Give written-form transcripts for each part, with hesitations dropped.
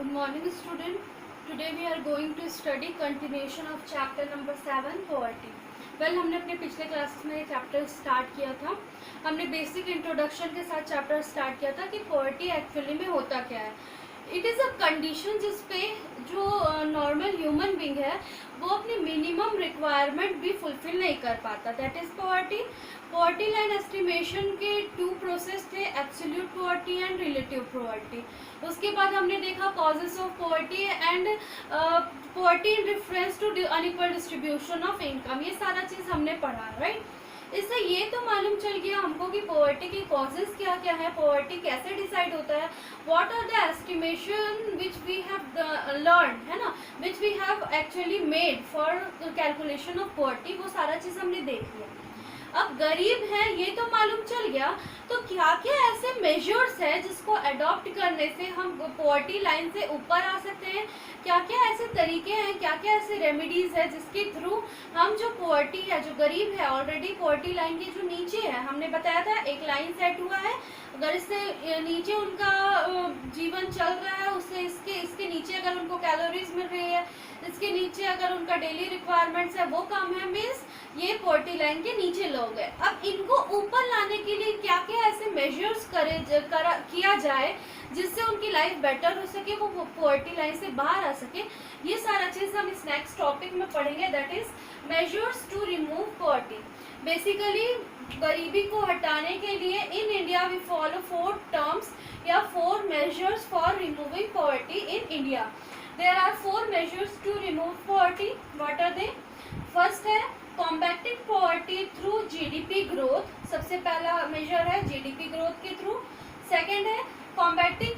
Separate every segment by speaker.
Speaker 1: Good morning, student. Today we are going to study continuation of chapter number 7 poverty. Well, हमने अपने पिछले classes में chapter start किया था. हमने बेसिक इंट्रोडक्शन के साथ चैप्टर स्टार्ट किया था कि पॉवर्टी एक्चुअली में होता क्या है. इट इज़ अ कंडीशन जिसपे जो नॉर्मल ह्यूमन बींग है वो अपनी मिनिमम रिक्वायरमेंट भी फुलफिल नहीं कर पाता. That is poverty. Poverty line estimation के 2 प्रोसेस थे, absolute poverty and relative poverty. उसके बाद हमने देखा causes of poverty and poverty in reference to unequal distribution of income. ये सारा चीज़ हमने पढ़ा, राइट. इससे ये तो मालूम चल गया हमको कि पॉवर्टी के कॉजेस क्या क्या है, पॉवर्टी कैसे डिसाइड होता है, what are the estimation which we have learn, है ना, which we have actually made for calculation of poverty. वो सारा चीज़ हमने देख लिया. अब गरीब है ये तो मालूम चल गया, तो क्या क्या ऐसे मेजर्स है जिसको अडॉप्ट करने से हम पॉवर्टी लाइन से ऊपर आ सकते हैं, क्या क्या ऐसे तरीके हैं, क्या क्या ऐसे रेमेडीज है जिसके थ्रू हम जो पॉवर्टी है, जो गरीब है ऑलरेडी पॉवर्टी लाइन के जो नीचे है, हमने बताया था एक लाइन सेट हुआ है, अगर इससे नीचे उनका जीवन चल रहा है, उससे इसके नीचे अगर उनको कैलोरीज मिल रही है, इसके नीचे अगर उनका डेली रिक्वायरमेंट्स है वो कम है, मीन्स ये पॉवर्टी लाइन के नीचे लोग हैं. अब इनको ऊपर लाने के लिए क्या क्या ऐसे मेजर्स किया जाए जिससे उनकी लाइफ बेटर हो सके, वो पॉवर्टी लाइन से बाहर आ सके. ये सारा चीज़ हम इस नेक्स्ट टॉपिक में पढ़ेंगे, that is measures to remove poverty. Basically गरीबी को हटाने के लिए in India we follow 4 terms या 4 measures for removing poverty in India. There are 4 measures to remove poverty. What are they? First है combatting poverty through GDP growth. सबसे पहला measure है जीडीपी ग्रोथ के थ्रू. सेकेंड है combatting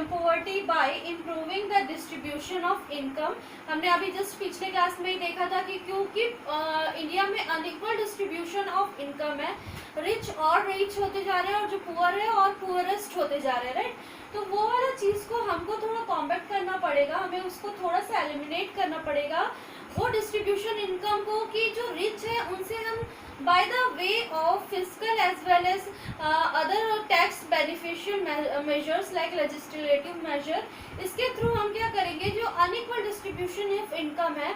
Speaker 1: poverty by improving the distribution of income. हमने अभी just पिछले क्लास में ही देखा था कि क्योंकि इंडिया में अनइक्वल डिस्ट्रीब्यूशन ऑफ इनकम है, रिच और रिच होते जा रहे हैं और जो पुअर है और पुअरेस्ट होते जा रहे हैं, राइट. तो वो वाला चीज़ को हमको थोड़ा कॉम्बैट करना पड़ेगा, हमें उसको थोड़ा सा एलिमिनेट करना पड़ेगा, वो डिस्ट्रीब्यूशन इनकम को कि जो रिच है उनसे हम by the way of physical as well as other tax beneficial measures like legislative measure, इसके थ्रू हम क्या करेंगे, जो अनइक्वल डिस्ट्रीब्यूशन ऑफ इनकम है,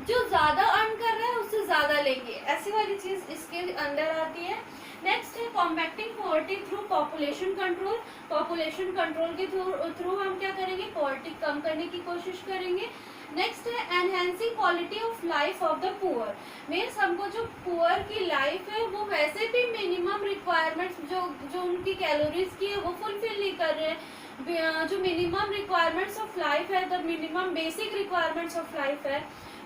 Speaker 1: जो ज़्यादा अर्न कर रहा है उससे ज़्यादा लेंगे, ऐसी वाली चीज़ इसके अंदर आती है. नेक्स्ट है combatting poverty through population control. Population control के थ्रू हम क्या करेंगे, पॉवर्टी कम करने की कोशिश करेंगे. नेक्स्ट है enhancing quality of life of the poor. Means हमको जो पुअर की लाइफ है वो वैसे भी मिनिमम रिक्वायरमेंट्स जो उनकी कैलोरीज की है वो फुलफिल नहीं कर रहे हैं. जो मिनिमम रिक्वायरमेंट्स ऑफ लाइफ है, the minimum basic requirements of life है,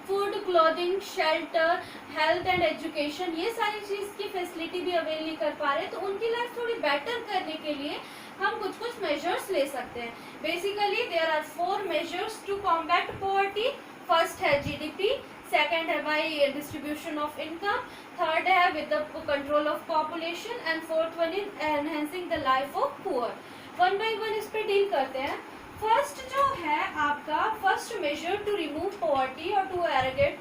Speaker 1: food, clothing, shelter, health and education, ये सारी चीज़ की फैसिलिटी भी अवेल नहीं कर पा रहे, तो उनकी लाइफ थोड़ी बेटर करने के लिए हम कुछ मेजर्स ले सकते हैं. Basically there are 4 measures to combat poverty. First है जीडीपी, सेकंड है by distribution of income, third है with the control of population and fourth one is enhancing the life of poor. One by one इस पे deal करते हैं. First जो है आपका first measure to remove poverty और to eradicate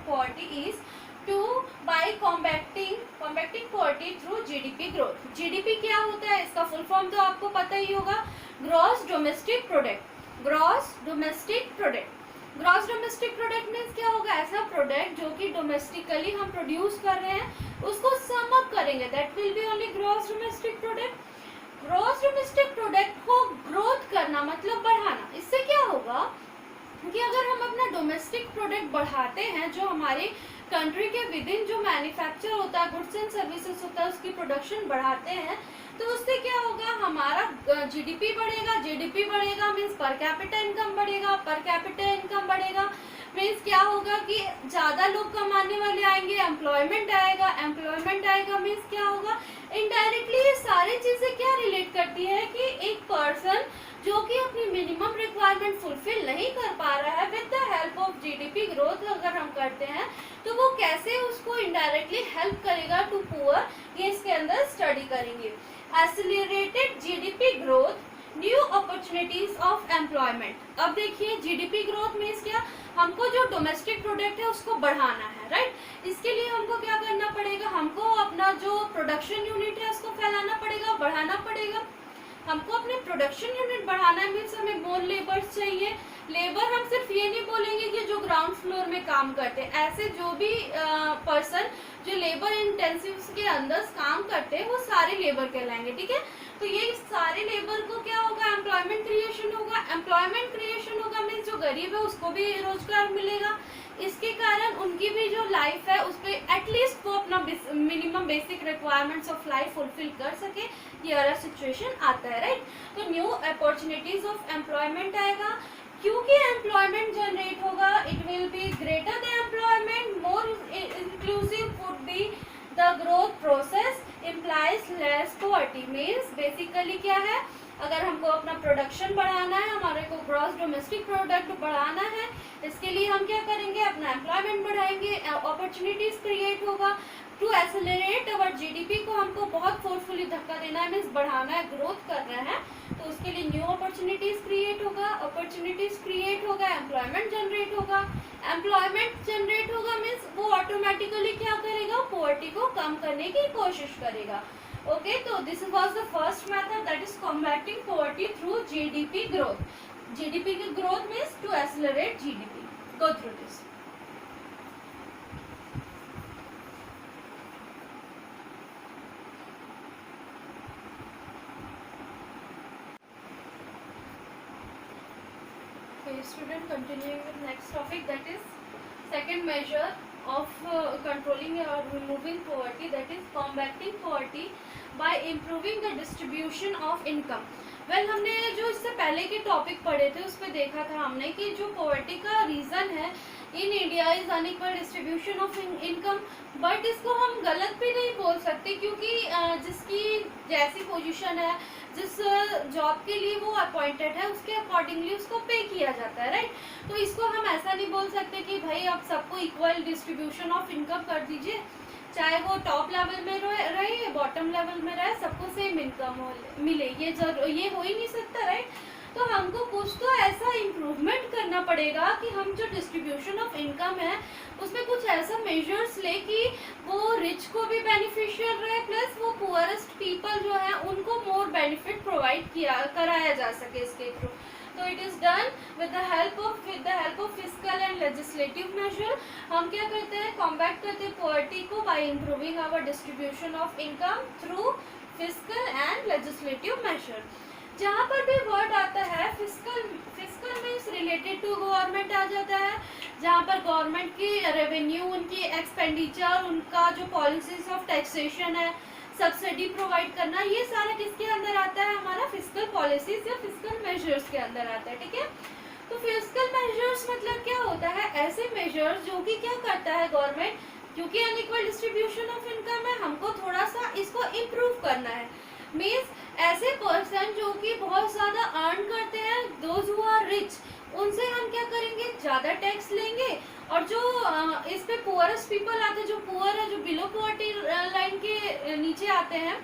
Speaker 1: poverty is to by combatting poverty through GDP growth. GDP क्या होता है, इसका फुल फॉर्म तो आपको पता ही होगा, gross domestic product. Gross domestic product, gross domestic product means क्या होगा, ऐसा प्रोडक्ट जो कि डोमेस्टिकली हम प्रोड्यूस कर रहे हैं उसको सम अप करेंगे, that will be only gross domestic product. Gross domestic product को ग्रोथ करना मतलब बढ़ाना. इससे क्या होगा कि अगर हम अपना डोमेस्टिक प्रोडक्ट बढ़ाते हैं, जो हमारे कंट्री के विद इन जो मैन्युफैक्चर होता है, गुड्स एंड सर्विसेज होता है, उसकी प्रोडक्शन बढ़ाते हैं, तो उससे क्या होगा, हमारा जीडीपी बढ़ेगा. जीडीपी बढ़ेगा मीन्स पर कैपिटा इनकम बढ़ेगा. पर कैपिटा इनकम बढ़ेगा मीन्स क्या होगा कि ज़्यादा लोग कमाने वाले आएंगे, एम्प्लॉयमेंट आएगा. एम्प्लॉयमेंट आएगा मीन्स क्या होगा, इनडायरेक्टली ये सारी चीज़ें क्या रिलेट करती है कि एक पर्सन जो कि अपनी मिनिमम रिक्वायरमेंट फुलफिल नहीं कर पा रहा है, with the help of GDP growth अगर हम करते हैं तो वो कैसे उसको इनडायरेक्टली हेल्प करेगा टू पुअर, ये इसके अंदर स्टडी करेंगे. Accelerated GDP growth, new opportunities of employment. अब देखिए जीडीपी ग्रोथ मीन्स क्या, हमको जो डोमेस्टिक प्रोडक्ट है उसको बढ़ाना है, राइट. इसके लिए हमको क्या करना पड़ेगा, हमको अपना जो प्रोडक्शन यूनिट है उसको फैलाना पड़ेगा, बढ़ाना पड़ेगा. हमको अपने प्रोडक्शन यूनिट बढ़ाना है, मीन्स हमें मोर लेबर्स चाहिए। लेबर हम सिर्फ ये नहीं बोलेंगे कि जो ग्राउंड फ्लोर में काम करते हैं, ऐसे जो भी पर्सन जो लेबर इंटेंसिव के अंदर काम करते हैं वो सारे लेबर कहलाएंगे, ठीक है। तो ये सारे लेबर को क्या होगा, एम्प्लॉयमेंट क्रिएशन होगा। एम्प्लॉयमेंट क्रिएशन होगा मीन्स जो गरीब है उसको भी रोजगार मिलेगा, इसके कारण उनकी भी जो लाइफ है उस पर एटलीस्ट वो अपना minimum basic requirements of life fulfil कर सके, ये वाला सिचुएशन आता है, राइट। तो न्यू अपॉर्चुनिटीज ऑफ एम्प्लॉयमेंट आएगा, क्योंकि एम्प्लॉयमेंट जनरेट होगा, it will be greater the employment, more inclusive would be the growth process, implies less poverty. Means basically क्या है, अगर हमको अपना प्रोडक्शन बढ़ाना है, हमारे को ग्रॉस डोमेस्टिक प्रोडक्ट बढ़ाना है, इसके लिए हम क्या करेंगे, अपना एम्प्लॉयमेंट बढ़ाएंगे, अपॉर्चुनिटीज क्रिएट होगा। टू एक्सेलरेट अवर जीडीपी को हमको बहुत फोर्सफुली धक्का देना है, मीन्स बढ़ाना है, ग्रोथ करना है, तो उसके लिए न्यू अपॉर्चुनिटीज क्रिएट होगा, अपॉर्चुनिटीज क्रिएट होगा, एम्प्लॉयमेंट जनरेट होगा। एम्प्लॉयमेंट जनरेट होगा मीन्स वो ऑटोमेटिकली क्या करेगा, पॉवर्टी को कम करने की कोशिश करेगा। ओके, तो this was the first method, that is combatting poverty through GDP growth. GDP की growth means to accelerate GDP. Go through this. Student, continuing with next topic, that is second measure of controlling or removing poverty, that is combating poverty by improving the distribution of income. Well हमने जो इससे पहले के topic पढ़े थे उस पर देखा था हमने कि जो पॉवर्टी का रीज़न है in India is unequal distribution of income, but इसको हम गलत भी नहीं बोल सकते, क्योंकि जिसकी जैसी पोजीशन है, जिस जॉब के लिए वो अपॉइंटेड है, उसके अकॉर्डिंगली उसको पे किया जाता है, राइट। तो इसको हम ऐसा नहीं बोल सकते कि भाई आप सबको इक्वल डिस्ट्रीब्यूशन ऑफ इनकम कर दीजिए, चाहे वो टॉप लेवल में रहे या बॉटम लेवल में रहे, सबको सेम इनकम मिले, ये हो ही नहीं सकता, राइट। तो हमको कुछ तो ऐसा इम्प्रूवमेंट करना पड़ेगा कि हम जो डिस्ट्रीब्यूशन ऑफ इनकम है उसमें कुछ ऐसा मेजर्स ले कि वो रिच को भी बेनिफिशियल रहे, प्लस वो पुअरेस्ट पीपल जो है उनको मोर बेनिफिट प्रोवाइड कराया जा सके इसके थ्रू। तो it is done with the help of fiscal and legislative measure. हम क्या करते हैं, कॉम्बैट करते हैं पॉवर्टी को by improving our distribution of income through fiscal and legislative measure. जहाँ पर भी वर्ड आता है fiscal means related to government आ जाता है, जहाँ पर गवर्नमेंट की रेवेन्यू, उनकी एक्सपेंडिचर, उनका जो पॉलिसीज ऑफ टैक्सेशन है, सब्सिडी प्रोवाइड करना, ये सारा किसके अंदर आता है, हमारा फिस्कल पॉलिसीज या फिस्कल मेजर्स के अंदर आता है, ठीक है। तो फिस्कल मेजर्स मतलब क्या होता है, ऐसे मेजर्स जो कि क्या करता है गवर्नमेंट, क्योंकि अनइक्वल डिस्ट्रीब्यूशन ऑफ इनकम है, हमको थोड़ा सा इसको इम्प्रूव करना है। मीन्स ऐसे पर्सन जो कि बहुत ज़्यादा अर्न करते हैं, दोज हु आर रिच, उनसे हम क्या करेंगे, ज़्यादा टैक्स लेंगे, और जो इस पे पुअरेस्ट पीपल आते हैं, जो पुअर है, जो बिलो पॉवर्टी लाइन के नीचे आते हैं,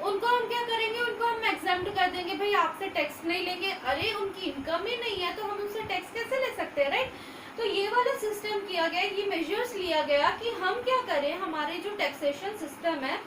Speaker 1: उनको हम क्या करेंगे, उनको हम एग्जाम्प्ट कर देंगे, भाई आपसे टैक्स नहीं लेंगे। अरे उनकी इनकम ही नहीं है तो हम उनसे टैक्स कैसे ले सकते हैं, राइट। तो ये वाला सिस्टम किया गया, ये मेजर्स लिया गया कि हम क्या करें, हमारे जो टैक्सेशन सिस्टम है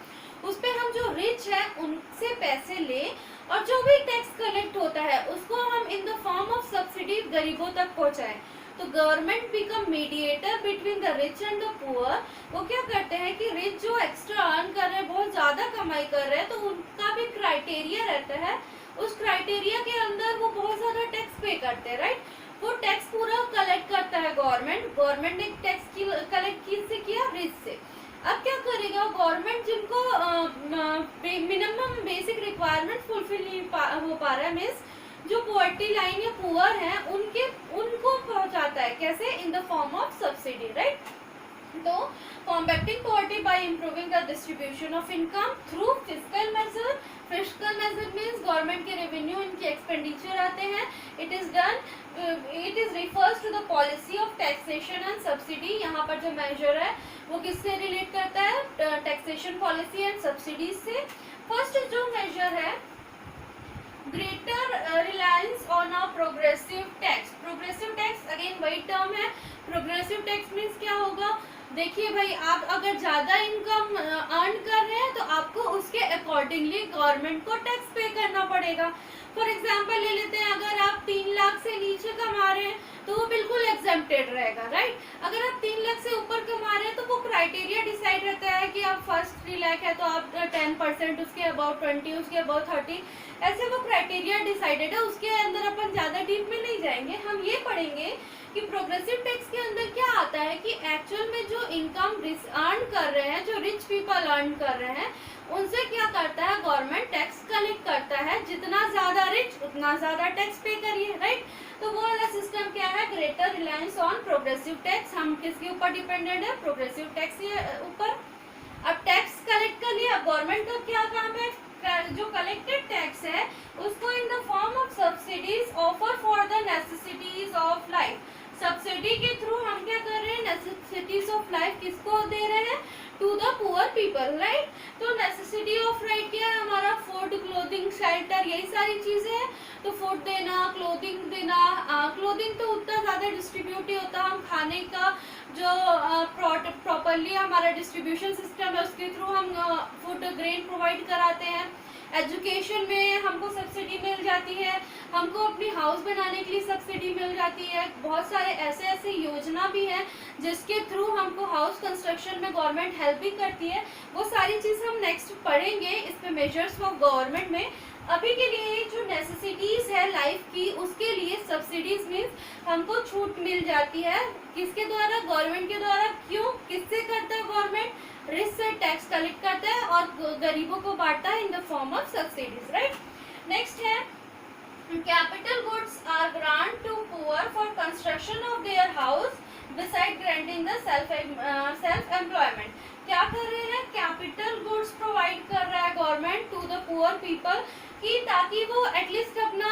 Speaker 1: उस पर हम जो रिच है उनसे पैसे लें, और जो भी टैक्स कलेक्ट होता है उसको हम इन द फॉर्म ऑफ सब्सिडी गरीबों तक पहुंचाएं। तो government become mediator between the rich and the poor. वो क्या करते हैं कि रिच जो एक्स्ट्रा अर्न कर रहे हैं, बहुत ज़्यादा कमाई कर रहे हैं, तो उनका भी क्राइटेरिया रहता है, उस क्राइटेरिया के अंदर वो बहुत ज़्यादा टैक्स पे करते हैं, राइट। वो टैक्स पूरा कलेक्ट करता है गवर्नमेंट ने टैक्स कलेक्ट किससे किया, रिच से। अब क्या करेगा गवर्नमेंट, जिनको मिनिमम बेसिक रिक्वायरमेंट फुलफिल नहीं हो पा रहा है, मीन्स जो पॉवर्टी लाइन या पुअर है उनको पहुंचाता है, कैसे, in the form of subsidy, right. तो combatting poverty by improving the distribution of income through fiscal measure. Fiscal measure means government के रेवेन्यू, इनके एक्सपेंडिचर आते हैं। It is refers to the policy of taxation and subsidy. यहाँ पर जो measure है वो किससे रिलेट करता है, टैक्सेशन पॉलिसी एंड सब्सिडीज से। फर्स्ट जो मेजर है, greater reliance on a progressive tax. Progressive tax again वही टर्म है, प्रोग्रेसिव टैक्स मीन्स क्या होगा, देखिए भाई, आप अगर ज़्यादा इनकम अर्न कर रहे हैं तो आपको उसके अकॉर्डिंगली गवर्नमेंट को टैक्स पे करना पड़ेगा। फॉर एग्जांपल ले लेते हैं, अगर आप 3 लाख से नीचे कमा रहे हैं तो वो बिल्कुल एग्जेम्प्टेड रहेगा, राइट। अगर आप 3 लाख से ऊपर कमा रहे हैं तो वो क्राइटेरिया डिसाइड रहता है कि आप फर्स्ट 3 लाख है तो आप 10%, उसके अबाउट 20, उसके अबाउट 30, ऐसे वो क्राइटेरिया डिसाइडेड है। उसके अंदर अपन ज़्यादा डीप में नहीं जाएंगे। हम ये पढ़ेंगे कि प्रोग्रेसिव टैक्स के अंदर क्या आता है कि एक्चुअल में जो इनकम अर्न कर रहे हैं, जो रिच पीपल अर्न कर रहे हैं, उनसे क्या करता है गवर्नमेंट टैक्स कलेक्ट करता है। जितना ज्यादा रिच उतना ज्यादा टैक्स पे करिए, राइट। तो वो वाला सिस्टम क्या है, greater reliance on progressive tax. हम किसके ऊपर डिपेंडेंट है, प्रोग्रेसिव टैक्स के ऊपर। अब टैक्स कलेक्ट कर लिया, गवर्नमेंट का क्या काम है, जो कलेक्टेड टैक्स है उसको इन the form of subsidies offer for the necessities of life. Subsidy के थ्रू हम क्या कर रहे हैं, नेसेसिटीज ऑफ लाइफ किसको दे रहे हैं, to the poor people, right. तो नेसेसिटी ऑफ राइट क्या है हमारा, फूड, क्लोथिंग, शेल्टर, यही सारी चीजें हैं। तो फूड देना, क्लोथिंग देना, क्लोथिंग तो उतना ज्यादा डिस्ट्रीब्यूट ही होता है, हम खाने का जो प्रॉपरली हमारा डिस्ट्रीब्यूशन सिस्टम है उसके थ्रू हम फूड ग्रेन प्रोवाइड कराते हैं। एजुकेशन में हमको सब्सिडी मिल जाती है, हमको अपनी हाउस बनाने के लिए सब्सिडी मिल जाती है। बहुत सारे ऐसे ऐसे योजना भी हैं जिसके थ्रू हमको हाउस कंस्ट्रक्शन में गवर्नमेंट हेल्प भी करती है। वो सारी चीज़ हम नेक्स्ट पढ़ेंगे इस पे, मेजर्स ऑफ गवर्नमेंट में। अभी के लिए जो नेसेसिटीज है लाइफ की, उसके लिए सब्सिडीज मीन्स हमको छूट मिल जाती है। किसके द्वारा, गवर्नमेंट के द्वारा। क्यों, किससे करता है गवर्नमेंट, रिच से टैक्स कलेक्ट करता है और गरीबों को बांटता है in the form of subsidies, right. Next है capital goods are grant to poor for construction of their house beside granting the self employment. क्या कर रहे हैं, कैपिटल गुड्स प्रोवाइड कर रहा है government to the poor people कि ताकि वो एटलीस्ट अपना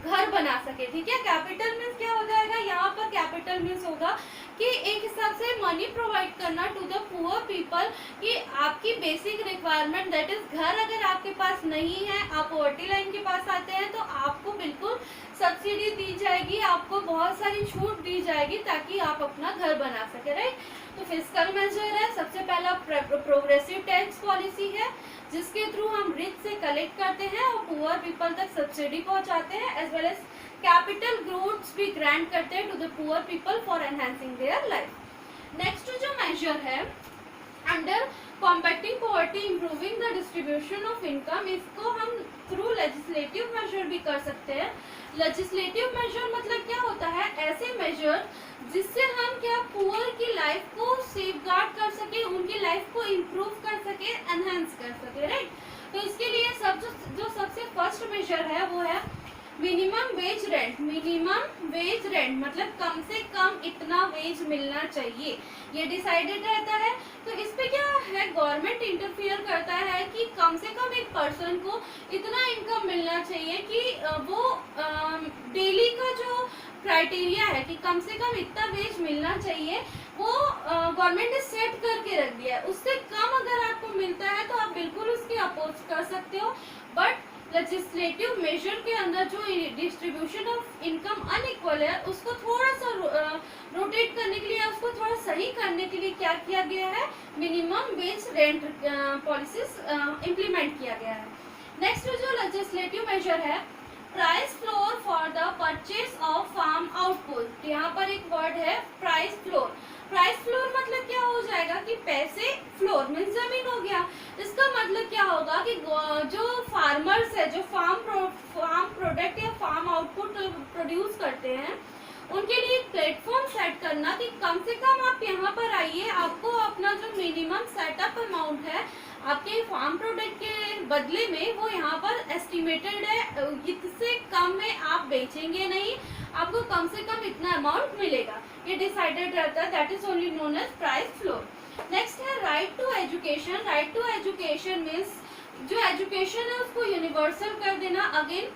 Speaker 1: घर बना सके, ठीक है। कैपिटल मीन्स क्या हो जाएगा, यहाँ पर कैपिटल मीन्स होगा कि एक हिसाब से मनी प्रोवाइड करना टू द पुअर पीपल कि आपकी बेसिक रिक्वायरमेंट दैट इज घर अगर आपके पास नहीं है, आप पॉवर्टी लाइन के पास आते हैं तो आपको बिल्कुल सब्सिडी दी जाएगी, आपको बहुत सारी छूट दी जाएगी ताकि आप अपना घर बना सके, राइट। तो फिस्कल मेजर है, सबसे पहला प्रोग्रेसिव टैक्स पॉलिसी है जिसके थ्रू हम रिच से कलेक्ट करते हैं और पुअर पीपल तक सब्सिडी पहुंचाते हैं, as well as capital goods भी ग्रांट करते हैं to the poor people for enhancing their life. Next जो मेजर है under combating poverty improving the distribution of income, इसको हम थ्रू लेजिस्लेटिव मेजर भी कर सकते हैं। लेजिस्लेटिव मेजर मतलब क्या होता है, ऐसे मेजर जिससे हम क्या पुअर की लाइफ को सेफगार्ड कर सके, उनकी लाइफ को इम्प्रूव कर सके, एनहांस कर सके, राइट। तो इसके लिए जो सबसे फर्स्ट मेजर है वो है minimum wage rent. Minimum wage rent मतलब कम से कम इतना वेज मिलना चाहिए, ये डिसाइडेड रहता है। तो इस पे क्या है, गवर्नमेंट इंटरफियर करता है कि कम से कम एक पर्सन को इतना इनकम मिलना चाहिए कि वो डेली का जो क्राइटेरिया है कि कम से कम इतना वेज मिलना चाहिए, वो गवर्नमेंट ने सेट करके रख दिया है। उससे कम अगर आपको मिलता है तो आप बिल्कुल उसकी अपोज कर सकते हो। बट लेजिस्लेटिव मेजर के अंदर जो डिस्ट्रीब्यूशन ऑफ इनकम अनइक्वल है उसको थोड़ा सा रोटेट करने के लिए, उसको थोड़ा सही करने के लिए क्या किया गया है, minimum wage rent policies implement किया गया है। नेक्स्ट जो लेजिस्लेटिव मेजर है price floor for the purchase of farm output. यहाँ पर एक वर्ड है प्राइस फ्लोर। प्राइस फ्लोर मतलब क्या हो जाएगा कि पैसे, फ्लोर मीन्स जमीन हो गया। इसका मतलब क्या होगा कि जो फार्मर्स है, जो फार्म प्रोडक्ट या फार्म आउटपुट प्रोड्यूस करते हैं, उनके लिए एक प्लेटफॉर्म सेट करना कि कम से कम आप यहाँ पर आइए, आपको अपना जो मिनिमम सेटअप अमाउंट है आपके फार्म प्रोडक्ट के बदले में वो यहाँ पर एस्टिमेटेड है, इससे कम में आप बेचेंगे नहीं, आपको कम से कम इतना अमाउंट मिलेगा, ये डिसाइडेड रहता है। That is only known as price floor. Next है right to education. Right to education means जो एजुकेशन है उसको यूनिवर्सल कर देना। अगेन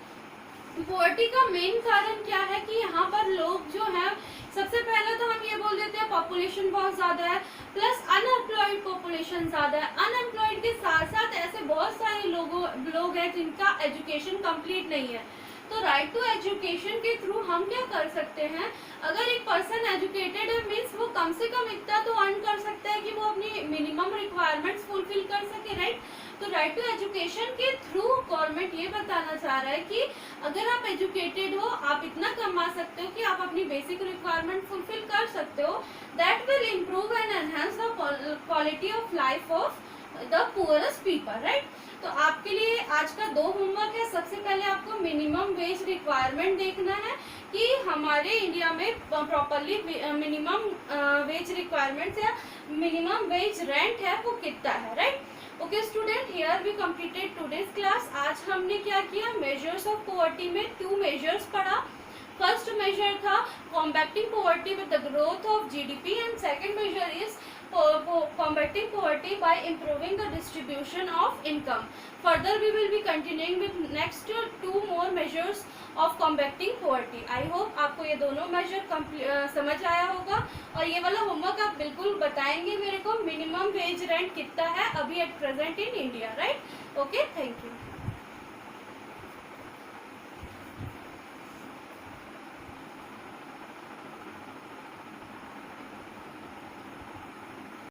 Speaker 1: पॉवर्टी का मेन कारण क्या है कि यहाँ पर लोग जो है, सबसे पहले तो हम ये बोल देते हैं पॉपुलेशन बहुत ज़्यादा है, प्लस अनएम्प्लॉयड पॉपुलेशन ज़्यादा है। अनएम्प्लॉयड के साथ साथ ऐसे बहुत सारे लोग हैं जिनका एजुकेशन कंप्लीट नहीं है। तो राइट टू एजुकेशन के थ्रू हम क्या कर सकते हैं, अगर एक पर्सन एजुकेटेड है मीन्स वो कम से कम इतना तो अर्न कर सकता है कि वो अपनी मिनिमम रिक्वायरमेंट्स फुलफिल कर सके, राइट। तो राइट टू एजुकेशन के थ्रू गवर्नमेंट ये बताना चाह रहा है कि अगर आप एजुकेटेड हो, आप इतना कमा सकते हो कि आप अपनी बेसिक रिक्वायरमेंट फुलफिल कर सकते हो, that will improve and enhance the quality of life of the poorest people, right. तो आपके लिए आज का 2 होमवर्क है। सबसे पहले आपको मिनिमम वेज रिक्वायरमेंट देखना है कि हमारे इंडिया में प्रॉपरली मिनिमम वेज रिक्वायरमेंट्स या मिनिमम वेज रेंट है वो कितना है, right. Okay student, here we completed today's class. आज हमने क्या किया, मेजर्स ऑफ पॉवर्टी में 2 मेजर्स पढ़ा। फर्स्ट मेजर था combating poverty with the growth of GDP and second measure is combating poverty by improving the distribution of income. Further we will be continuing with next 2 more measures of combating poverty. I hope आपको ये दोनों major समझ आया होगा और ये वाला homework आप बिल्कुल बताएंगे मेरे को मिनिमम वेज रेंट कितना है अभी at present in India, right. Okay, thank you.